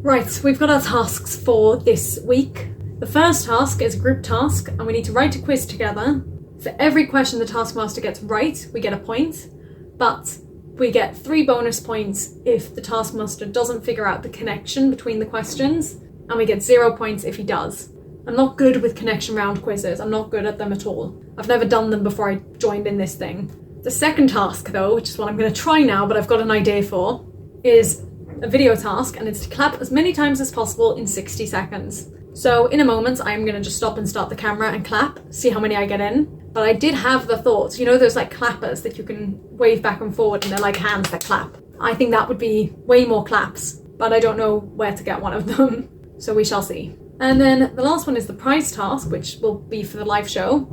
Right, we've got our tasks for this week. The first task is a group task, and we need to write a quiz together. For every question the Taskmaster gets right, we get a point, but we get 3 bonus points if the Taskmaster doesn't figure out the connection between the questions, and we get 0 points if he does. I'm not good with connection round quizzes, I'm not good at them at all. I've never done them before I joined in this thing. The second task though, which is what I'm going to try now but I've got an idea for, is a video task, and it's to clap as many times as possible in 60 seconds. So in a moment I'm going to just stop and start the camera and clap, see how many I get in. But I did have the thought, you know those like clappers that you can wave back and forward and they're like hands that clap? I think that would be way more claps, but I don't know where to get one of them. So we shall see. And then the last one is the prize task, which will be for the live show.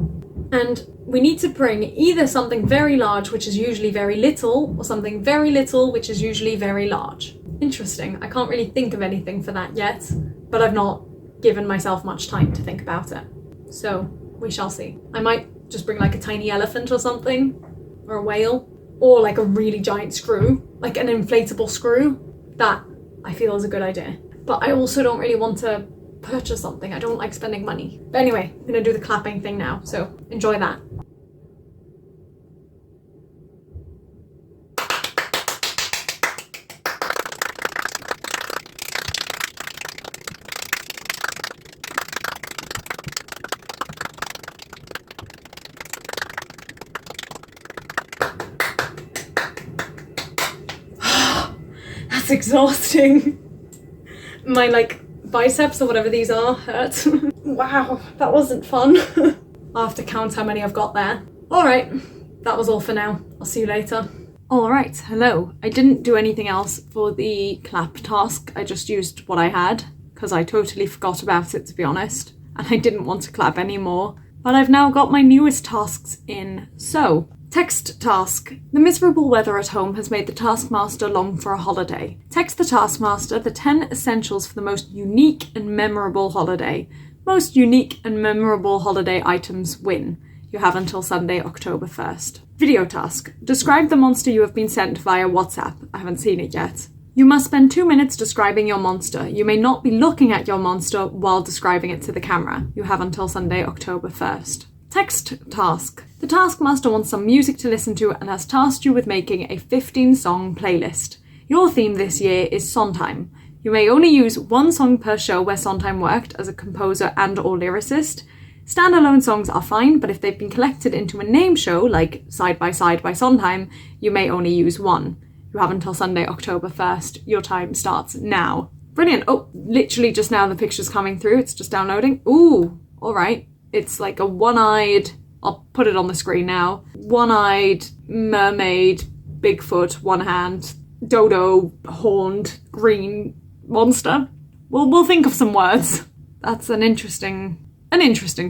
And we need to bring either something very large, which is usually very little, or something very little, which is usually very large. Interesting. I can't really think of anything for that yet, but I've not given myself much time to think about it. So we shall see. I might just bring like a tiny elephant or something, or a whale, or like a really giant screw, like an inflatable screw. That I feel is a good idea. But I also don't really want to purchase something. I don't like spending money. But anyway, I'm gonna do the clapping thing now, so enjoy that. That's exhausting. My like biceps or whatever these are hurt. Wow, that wasn't fun. I'll have to count how many I've got there. Alright, that was all for now. I'll see you later. Alright, hello. I didn't do anything else for the clap task. I just used what I had because I totally forgot about it, to be honest, and I didn't want to clap anymore. But I've now got my newest tasks in. So, text task. The miserable weather at home has made the Taskmaster long for a holiday. Text the Taskmaster the 10 essentials for the most unique and memorable holiday. Most unique and memorable holiday items win. You have until Sunday, October 1st. Video task. Describe the monster you have been sent via WhatsApp. I haven't seen it yet. You must spend 2 minutes describing your monster. You may not be looking at your monster while describing it to the camera. You have until Sunday, October 1st. Text task. The Taskmaster wants some music to listen to and has tasked you with making a 15-song playlist. Your theme this year is Sondheim. You may only use 1 song per show where Sondheim worked as a composer and or lyricist. Standalone songs are fine, but if they've been collected into a name show, like Side by Side by Sondheim, you may only use 1. You have until Sunday, October 1st. Your time starts now. Brilliant. Oh, literally just now the picture's coming through. It's just downloading. Ooh, all right. It's like a one-eyed, I'll put it on the screen now, one-eyed mermaid, Bigfoot, one hand, dodo, horned, green monster. We'll think of some words. That's an interesting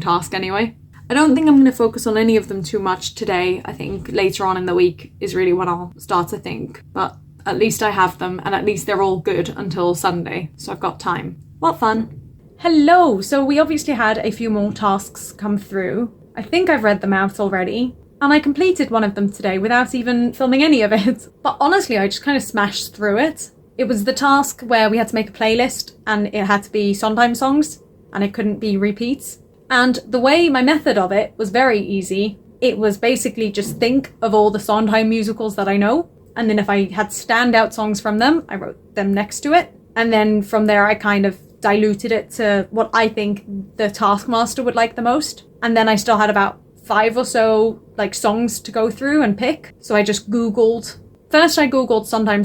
task anyway. I don't think I'm going to focus on any of them too much today. I think later on in the week is really when I'll start to think. But at least I have them, and at least they're all good until Sunday, so I've got time. What fun. Hello! So we obviously had a few more tasks come through. I think I've read them out already. And I completed one of them today without even filming any of it. But honestly, I just kind of smashed through it. It was the task where we had to make a playlist and it had to be Sondheim songs and it couldn't be repeats. And the way my method of it was very easy. It was basically just think of all the Sondheim musicals that I know. And then if I had standout songs from them, I wrote them next to it. And then from there, I kind of diluted it to what I think the Taskmaster would like the most. And then I still had about 5 or so like songs to go through and pick. So I just Googled. First I Googled Sondheim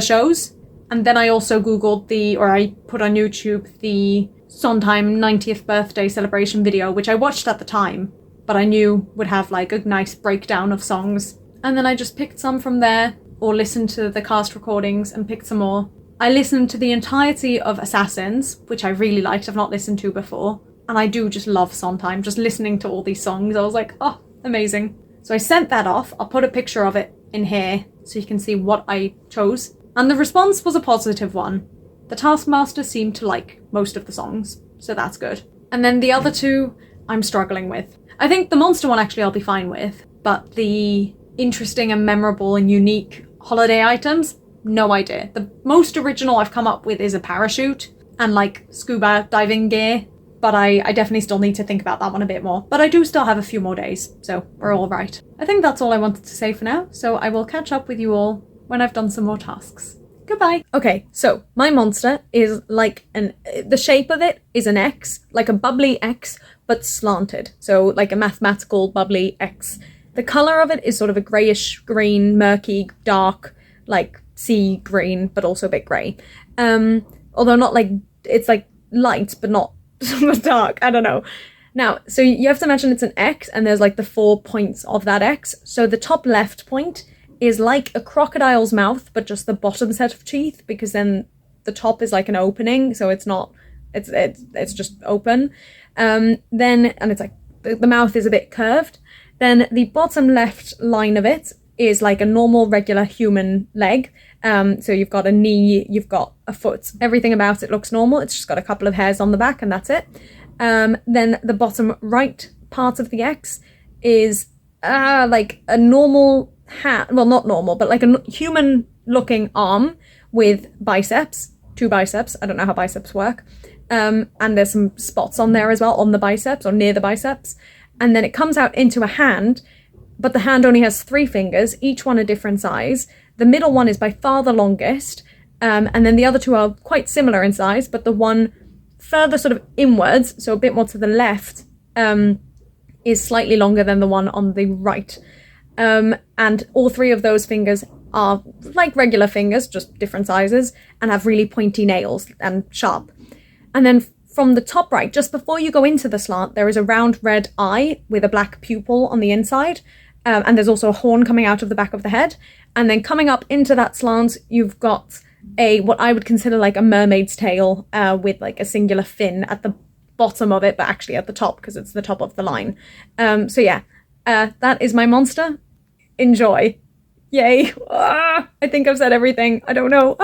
shows. And then I also Googled I put on YouTube the Sondheim 90th birthday celebration video, which I watched at the time, but I knew would have like a nice breakdown of songs. And then I just picked some from there, or listened to the cast recordings and picked some more. I listened to the entirety of Assassins, which I really liked, I've not listened to before. And I do just love Sondheim, just listening to all these songs. I was like, oh, amazing. So I sent that off. I'll put a picture of it in here so you can see what I chose. And the response was a positive one. The Taskmaster seemed to like most of the songs, so that's good. And then the other 2, I'm struggling with. I think the monster one actually I'll be fine with, but the interesting and memorable and unique holiday items, no idea. The most original I've come up with is a parachute and like scuba diving gear, but I definitely still need to think about that one a bit more. But I do still have a few more days, so we're all right. I think that's all I wanted to say for now, so I will catch up with you all when I've done some more tasks. Goodbye. Okay, so my monster is like the shape of it is an X, like a bubbly X, but slanted. So like a mathematical bubbly X. The colour of it is sort of a greyish green, murky, dark, like sea green, but also a bit grey. Although not like, it's like light, but not dark, I don't know. Now, so you have to imagine it's an X and there's like the 4 points of that X. So the top left point is like a crocodile's mouth, but just the bottom set of teeth, because then the top is like an opening, so it's not, it's just open. And it's like, the mouth is a bit curved. Then the bottom left line of it is like a normal, regular human leg. So you've got a knee, you've got a foot, everything about it looks normal. It's just got a couple of hairs on the back and that's it. Then the bottom right part of the X is like a normal hand, well, not normal, but like a human looking arm with biceps, 2 biceps. I don't know how biceps work. And there's some spots on there as well, on the biceps or near the biceps. And then it comes out into a hand, but the hand only has 3 fingers, each one a different size. The middle one is by far the longest. And then the other 2 are quite similar in size, but the one further sort of inwards, so a bit more to the left, is slightly longer than the one on the right. And all 3 of those fingers are like regular fingers, just different sizes, and have really pointy nails and sharp. And then from the top right, just before you go into the slant, there is a round red eye with a black pupil on the inside. And there's also a horn coming out of the back of the head. And then coming up into that slant, you've got what I would consider like a mermaid's tail, with like a singular fin at the bottom of it, but actually at the top, because it's the top of the line. So yeah, that is my monster. Enjoy. Yay. I think I've said everything. I don't know.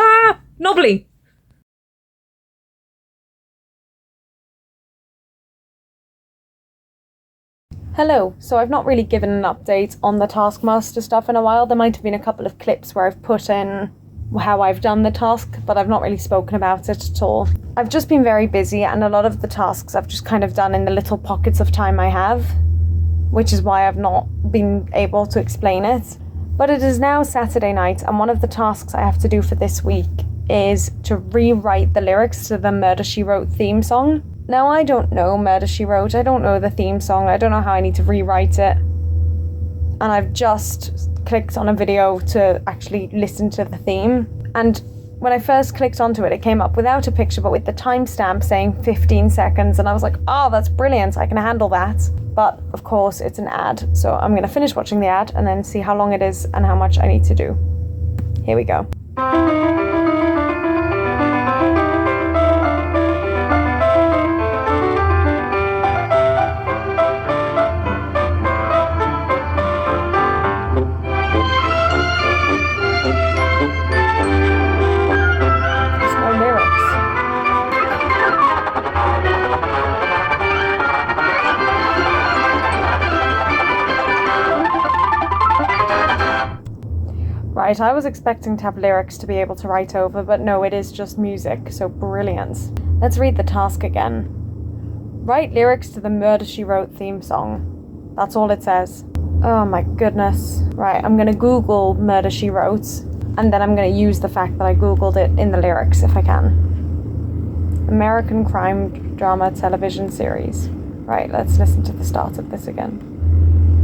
Knobbly. Hello. So I've not really given an update on the Taskmaster stuff in a while. There might have been a couple of clips where I've put in how I've done the task, but I've not really spoken about it at all. I've just been very busy, and a lot of the tasks I've just kind of done in the little pockets of time I have, which is why I've not been able to explain it. But it is now Saturday night, and one of the tasks I have to do for this week is to rewrite the lyrics to the Murder, She Wrote theme song. Now, I don't know Murder, She Wrote, I don't know the theme song, I don't know how I need to rewrite it. And I've just clicked on a video to actually listen to the theme. And when I first clicked onto it, it came up without a picture, but with the timestamp saying 15 seconds. And I was like, oh, that's brilliant, I can handle that. But of course, it's an ad. So I'm going to finish watching the ad and then see how long it is and how much I need to do. Here we go. Right, I was expecting to have lyrics to be able to write over, but no, it is just music, so brilliant. Let's read the task again. Write lyrics to the Murder, She Wrote theme song. That's all it says. Oh my goodness. Right, I'm gonna Google Murder, She Wrote, and then I'm gonna use the fact that I Googled it in the lyrics if I can. American crime drama television series. Right, let's listen to the start of this again.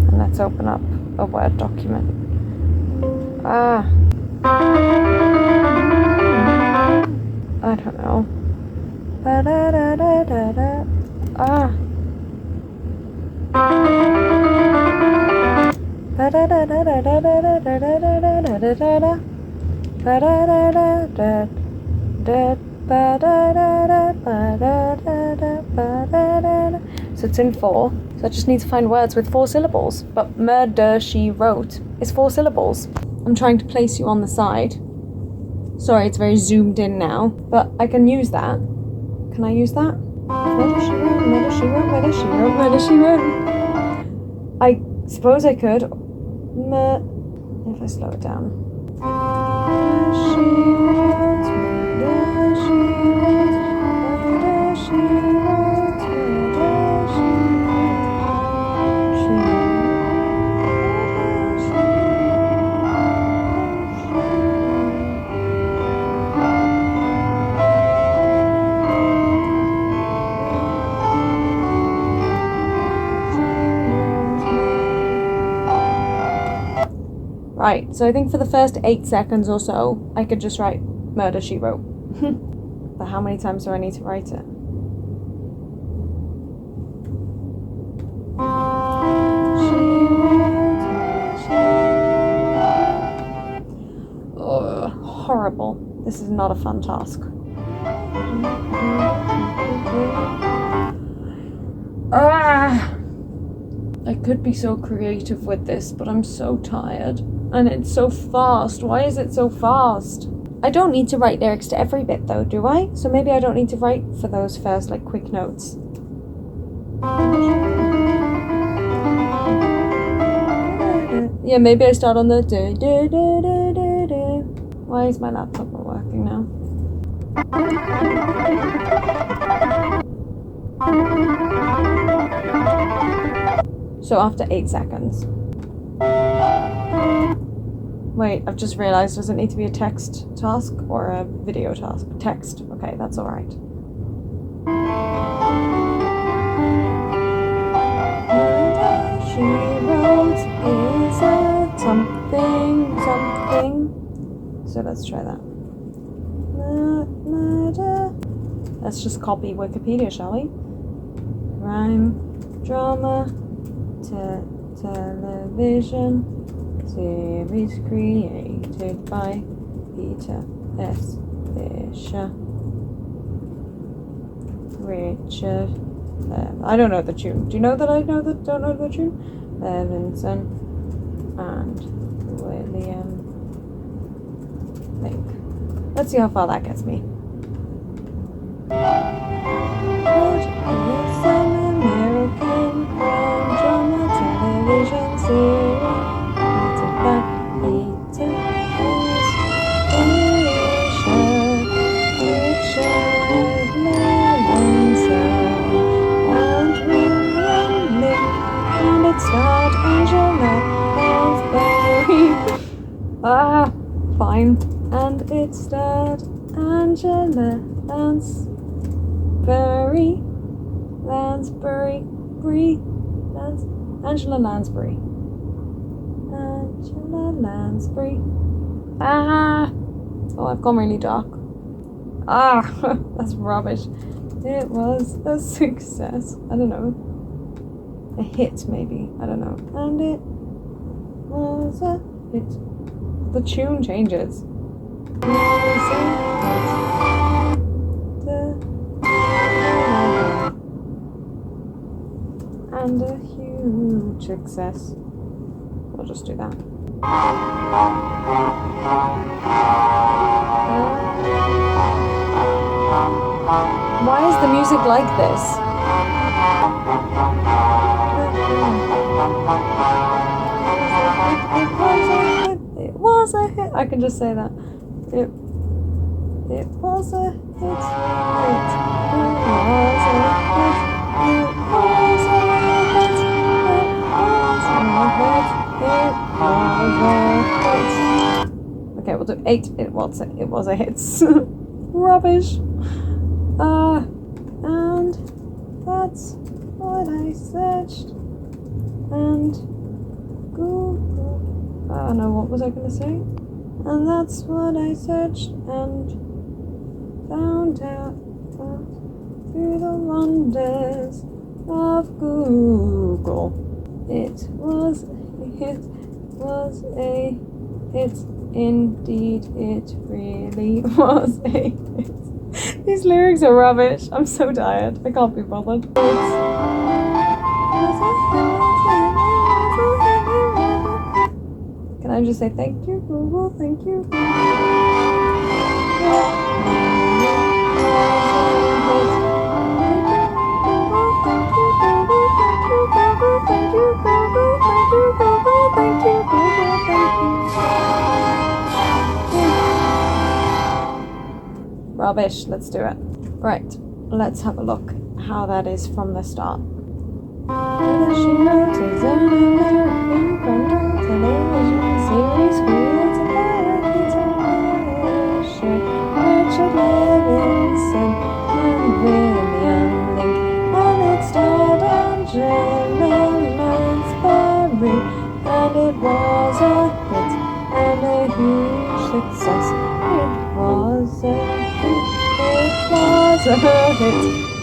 And let's open up a Word document. I don't know. So it's in 4. So I just need to find words with 4 syllables. But Murder, She Wrote is 4 syllables. I'm trying to place you on the side. Sorry, it's very zoomed in now, but I can use that. Can I use that? Murder, she wrote, murder, she wrote, murder, she wrote, murder, she wrote. I suppose I could. If I slow it down. She Right, so I think for the first 8 seconds or so, I could just write Murder, She Wrote. But how many times do I need to write it? Oh, horrible. This is not a fun task. I could be so creative with this, but I'm so tired. And it's so fast. Why is it so fast? I don't need to write lyrics to every bit though, do I? So maybe I don't need to write for those first, like, quick notes. Yeah, maybe I start on the do do do do do do. Why is my laptop not working now? So after 8 seconds. Wait, I've just realised, does it need to be a text task or a video task? Text. Okay, that's alright. She wrote is a something, something. So let's try that. Murder. Let's just copy Wikipedia, shall we? Crime, drama, television, series created by Peter S. Fisher. Richard. I don't know the tune. Do you know that I don't know the tune? Levinson and William Link. Let's see how far that gets me. What is an American crime drama television series created by Peter S. Fisher, Richard Levinson and William Link, and it starred Angela Lansbury. Fine. And it starred Angela Lansbury. Angela Lansbury. Oh, I've gone really dark. That's rubbish. It was a success. I don't know. A hit, maybe. I don't know. And it was a hit. The tune changes. And a huge success. We'll just do that. Why is the music like this? It was a hit. I can just say that. It was a hit. It was a hit. Okay, we'll do 8. It was a hit. Rubbish. And that's what I searched. And Google. Oh no, what was I gonna say? And that's what I searched and found out through the wonders of Google. It was a hit. Indeed, it really was a hit. These lyrics are rubbish. I'm so tired. I can't be bothered. Can I just say thank you, Google? Thank you. Rubbish. Let's do it. Right. Let's have a look how that is from the start. She wrote is an American crime television series created by Peter Fisher, Richard Levinson, and William Link, and it starred Angela Lansbury, and it was a hit. was a hit.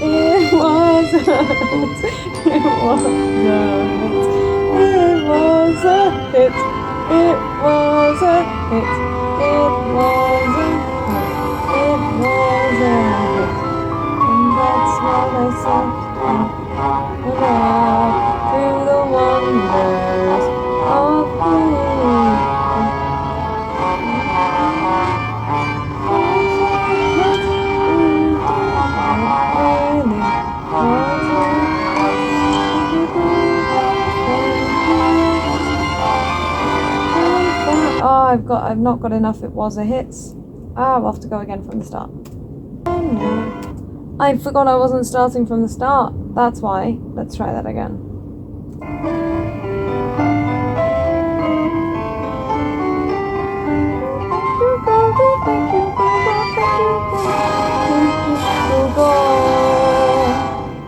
It was a hit. It was a hit. It was a hit. It was a hit. It was a hit. It was a hit. And that's what I said. Through the wonders of you. Oh, I've not got enough. It was a hit. Ah, I'll have to go again from the start. Oh no. I forgot I wasn't starting from the start. That's why. Let's try that again. I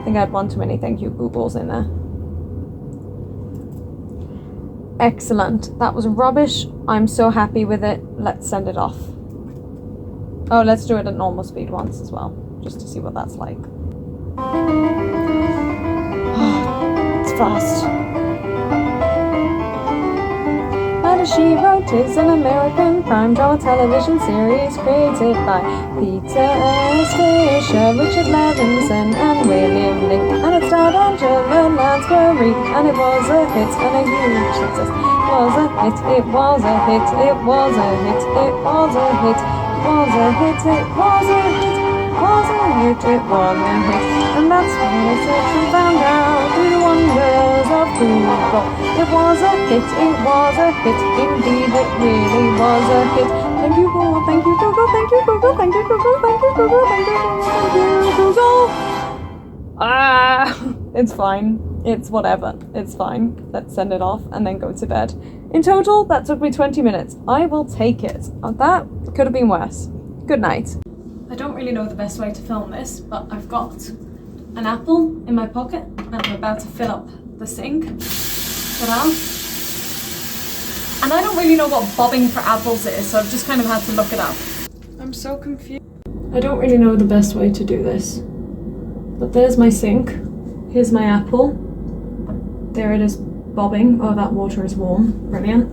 think I had one too many thank you Googles in there. Excellent. That was rubbish. I'm so happy with it. Let's send it off. Oh, let's do it at normal speed once as well, just to see what that's like. It's fast. Murder, She Wrote is an American crime drama television series created by Peter S. Fisher, Richard Levinson, and William Link, and it starred Angela Lansbury, and it was a hit and a huge success. It was a hit, it was a hit, it was a hit, it was a hit, it was a hit, it was a hit, it was a hit, it was a hit, and that's when I searched and found out through the wonders of Google. It was a hit, it was a hit, indeed it really was a hit. Thank you Google, thank you Google, thank you Google, thank you Google, thank you Google, thank you Google, thank you Google. It's fine. It's whatever. It's fine. Let's send it off and then go to bed. In total, that took me 20 minutes. I will take it. That could have been worse. Good night. I don't really know the best way to film this, but I've got an apple in my pocket and I'm about to fill up the sink. Ta-da. And I don't really know what bobbing for apples is, so I've just kind of had to look it up. I'm so confused. I don't really know the best way to do this. But there's my sink. Here's my apple. There it is bobbing. Oh, that water is warm. Brilliant.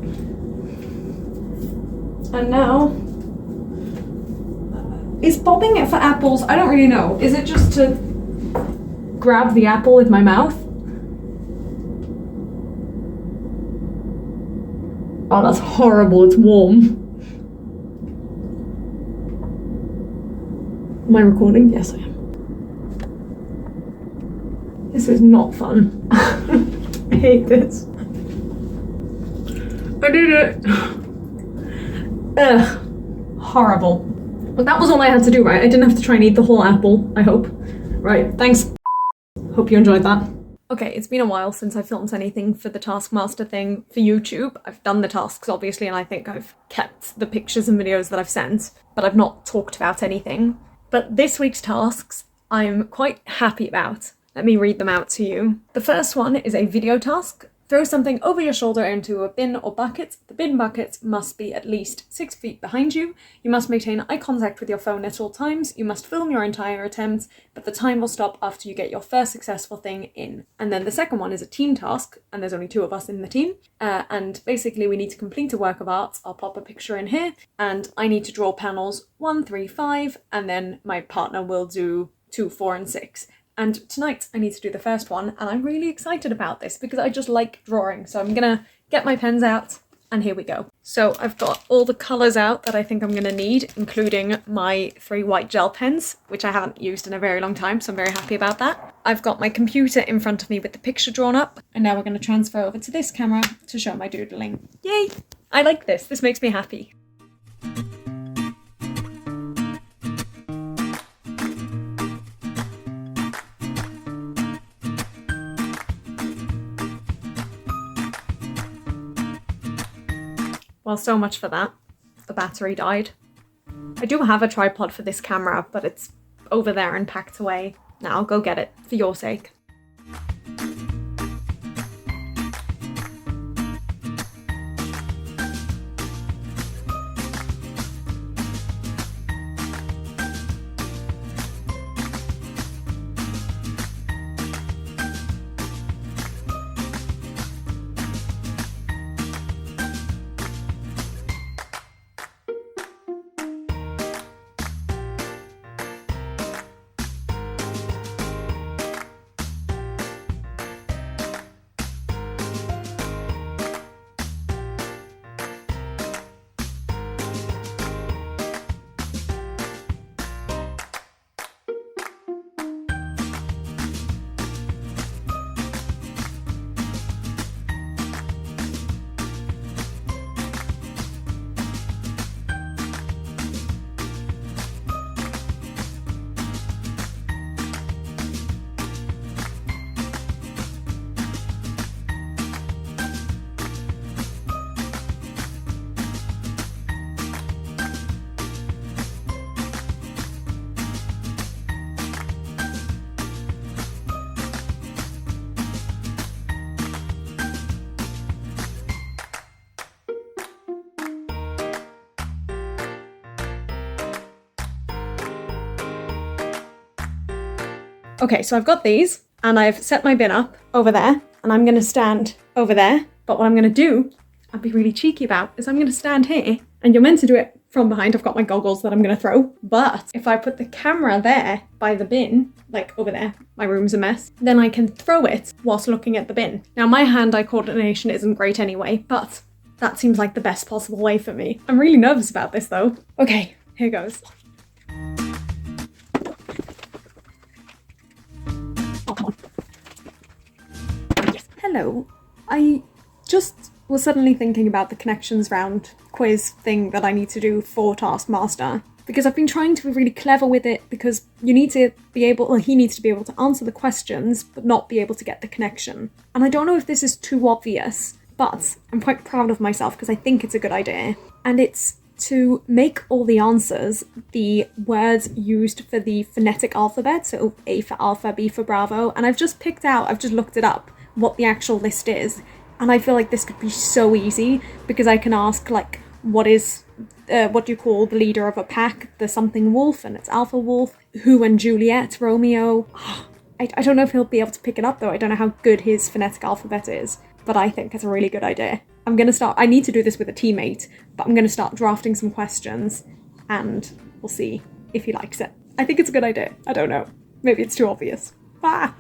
And now, is bobbing it for apples? I don't really know. Is it just to grab the apple with my mouth? Oh, that's horrible. It's warm. Am I recording? Yes, I am. This is not fun. I hate this. I did it. Ugh. Horrible. But that was all I had to do, right? I didn't have to try and eat the whole apple, I hope. Right, thanks. Hope you enjoyed that. Okay, it's been a while since I filmed anything for the Taskmaster thing for YouTube. I've done the tasks, obviously, and I think I've kept the pictures and videos that I've sent, but I've not talked about anything. But this week's tasks, I'm quite happy about. Let me read them out to you. The first one is a video task. Throw something over your shoulder into a bin or bucket. The bin bucket must be at least 6 feet behind you. You must maintain eye contact with your phone at all times. You must film your entire attempt, but the time will stop after you get your first successful thing in. And then the second one is a team task, and there's only 2 of us in the team. And basically we need to complete a work of art. I'll pop a picture in here, and I need to draw panels 1, 3, 5, and then my partner will do 2, 4, and 6. And tonight I need to do the first one, and I'm really excited about this because I just like drawing. So I'm gonna get my pens out, and here we go. So I've got all the colours out that I think I'm gonna need, including my 3 white gel pens, which I haven't used in a very long time, so I'm very happy about that. I've got my computer in front of me with the picture drawn up, and now we're gonna transfer over to this camera to show my doodling. Yay! I like this. This makes me happy. Well, so much for that. The battery died. I do have a tripod for this camera, but it's over there and packed away. Now I'll go get it, for your sake. Okay, so I've got these and I've set my bin up over there and I'm gonna stand over there. But what I'm gonna do, I'll be really cheeky about, is I'm gonna stand here and you're meant to do it from behind. I've got my goggles that I'm gonna throw. But if I put the camera there by the bin, like over there, my room's a mess, then I can throw it whilst looking at the bin. Now my hand-eye coordination isn't great anyway, but that seems like the best possible way for me. I'm really nervous about this though. Okay, here goes. Oh, come on. Yes. Hello. I just was suddenly thinking about the connections round quiz thing that I need to do for Taskmaster. Because I've been trying to be really clever with it because you need to be able, or he needs to be able to answer the questions, but not be able to get the connection. And I don't know if this is too obvious, but I'm quite proud of myself because I think it's a good idea. And it's to make all the answers the words used for the phonetic alphabet, so A for Alpha, B for Bravo. And I've just looked it up, what the actual list is. And I feel like this could be so easy because I can ask, like, what do you call the leader of a pack? The something wolf, and it's Alpha Wolf. Who and Juliet, Romeo. I don't know if he'll be able to pick it up though. I don't know how good his phonetic alphabet is, but I think it's a really good idea. I need to do this with a teammate, but I'm gonna start drafting some questions and we'll see if he likes it. I think it's a good idea. I don't know. Maybe it's too obvious. Ah!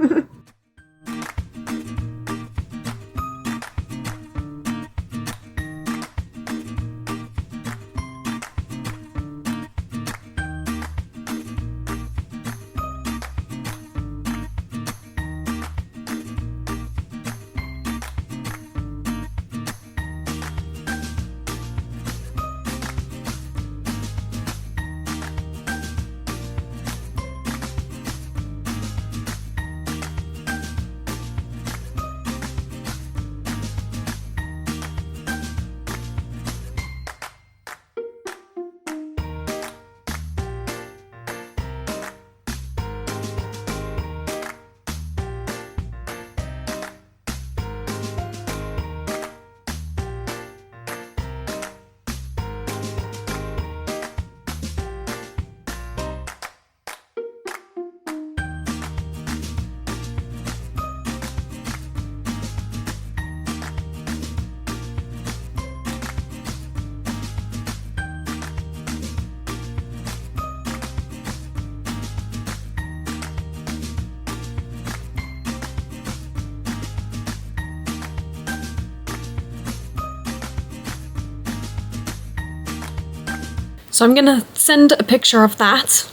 So I'm gonna send a picture of that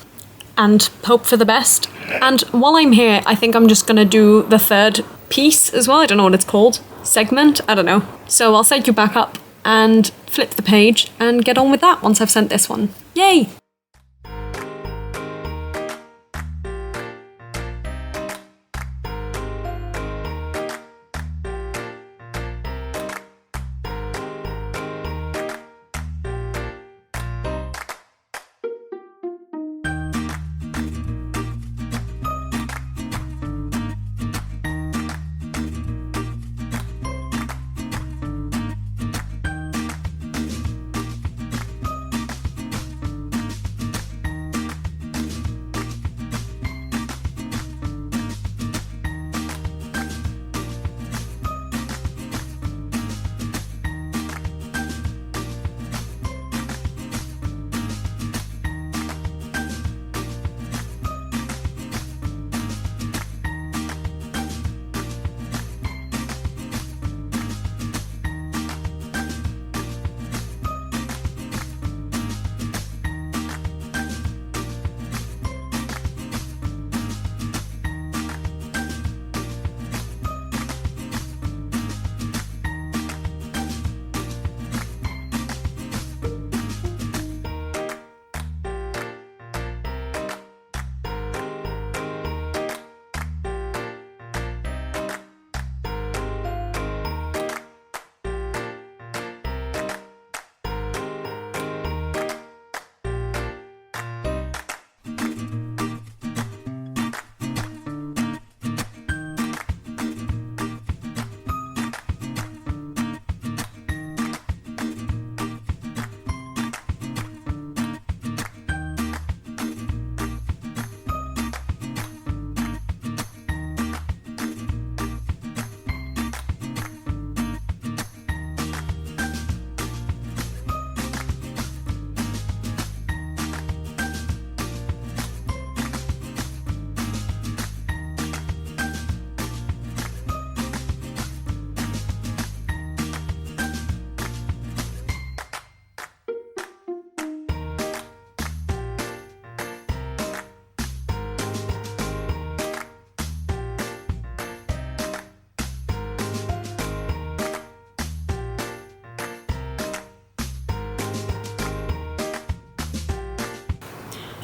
and hope for the best. And while I'm here, I think I'm just gonna do the third piece as well. I don't know what it's called. Segment? I don't know. So I'll set you back up and flip the page and get on with that once I've sent this one. Yay!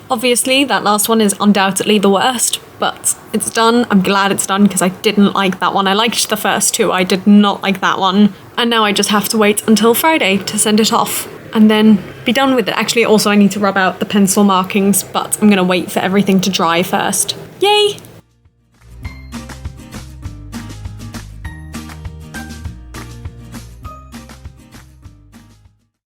Obviously, that last one is undoubtedly the worst, but it's done. I'm glad it's done because I didn't like that one. I liked the first two, I did not like that one. And now I just have to wait until Friday to send it off and then be done with it. Actually, also I need to rub out the pencil markings, but I'm gonna wait for everything to dry first. Yay!